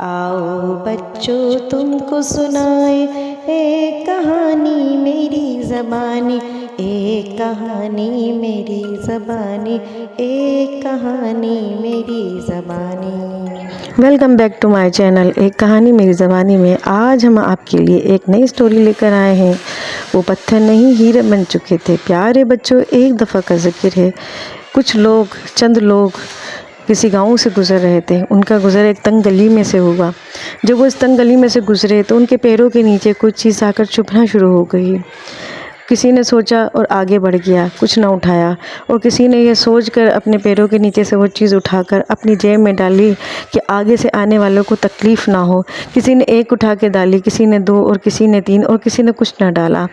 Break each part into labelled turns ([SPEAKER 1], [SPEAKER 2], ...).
[SPEAKER 1] आओ बच्चों तुमको सुनाए एक कहानी मेरी ज़बानी, एक कहानी मेरी ज़बानी, एक कहानी मेरी ज़बानी।
[SPEAKER 2] Welcome back to my channel एक कहानी मेरी ज़बानी में आज हम आपके लिए एक नई स्टोरी लेकर आए हैं। वो पत्थर नहीं हीरे बन चुके थे। प्यारे बच्चों, एक दफ़ा का ज़िक्र है। कुछ लोग, चंद लोग किसी गांव से गुज़र रहे थे। उनका गुज़र एक तंग गली में से हुआ। जब वो इस तंग गली में से गुज़रे तो उनके पैरों के नीचे कुछ चीज़ आकर चुभना शुरू हो गई। किसी ने सोचा और आगे बढ़ गया, कुछ ना उठाया, और किसी ने यह सोचकर अपने पैरों के नीचे से वो चीज़ उठाकर अपनी जेब में डाली कि आगे से आने वालों को तकलीफ़ ना हो। किसी ने एक उठा के डाली, किसी ने दो, और किसी ने तीन, और किसी ने कुछ ना डाला।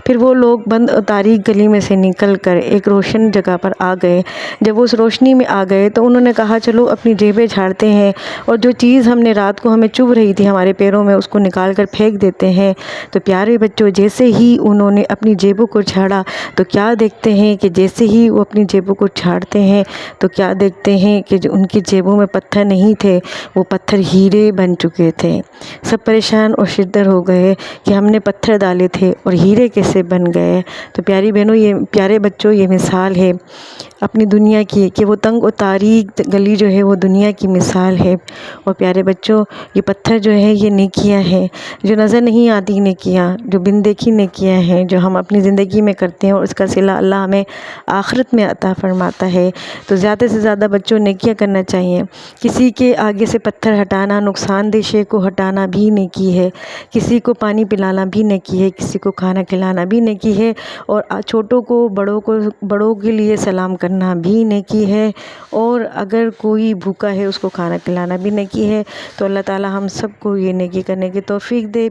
[SPEAKER 2] फिर वो लोग बंद और तारीक गली में से निकल कर एक रोशन जगह पर आ गए। जब वो उस रोशनी में आ गए तो उन्होंने कहा, चलो अपनी जेबें झाड़ते हैं और जो चीज़ हमने रात को हमें चुभ रही थी हमारे पैरों में, उसको निकाल कर फेंक देते हैं। तो प्यारे बच्चों, जैसे ही उन्होंने अपनी जेबों को झाड़ा तो क्या देखते हैं कि जैसे ही वो अपनी जेबों को झाड़ते हैं तो क्या देखते हैं कि जो उनकी जेबों में पत्थर नहीं थे, वो पत्थर हीरे बन चुके थे। सब परेशान और शिद्दर हो गए कि हमने पत्थर डाले थे और हीरे कैसे बन गए। तो प्यारी बहनों, ये प्यारे बच्चों, ये मिसाल है अपनी दुनिया की कि वो तंग और तारीक गली जो है वो दुनिया की मिसाल है। और प्यारे बच्चों, ये पत्थर जो है ये नेकियां हैं, जो नज़र नहीं आती नेकियां, जो बिन देखी नेकियां हैं, जो हम अपनी ज़िंदगी में करते हैं और उसका सिला अल्लाह हमें आखिरत में अता फरमाता है। तो ज़्यादा से ज़्यादा बच्चों नेकियां करना चाहिए। किसी के आगे से पत्थर हटाना, नुकसानदेह शे को हटाना भी नेकी है। किसी को पानी पिलाना भी नेकी है, किसी को खाना खिलाना भी नेकी है, और छोटों को बड़ों के लिए सलाम करना भी नेकी है, और अगर कोई भूखा है उसको खाना खिलाना भी नेकी है। तो अल्लाह ताला हम सबको ये नेकी करने की तौफीक दे।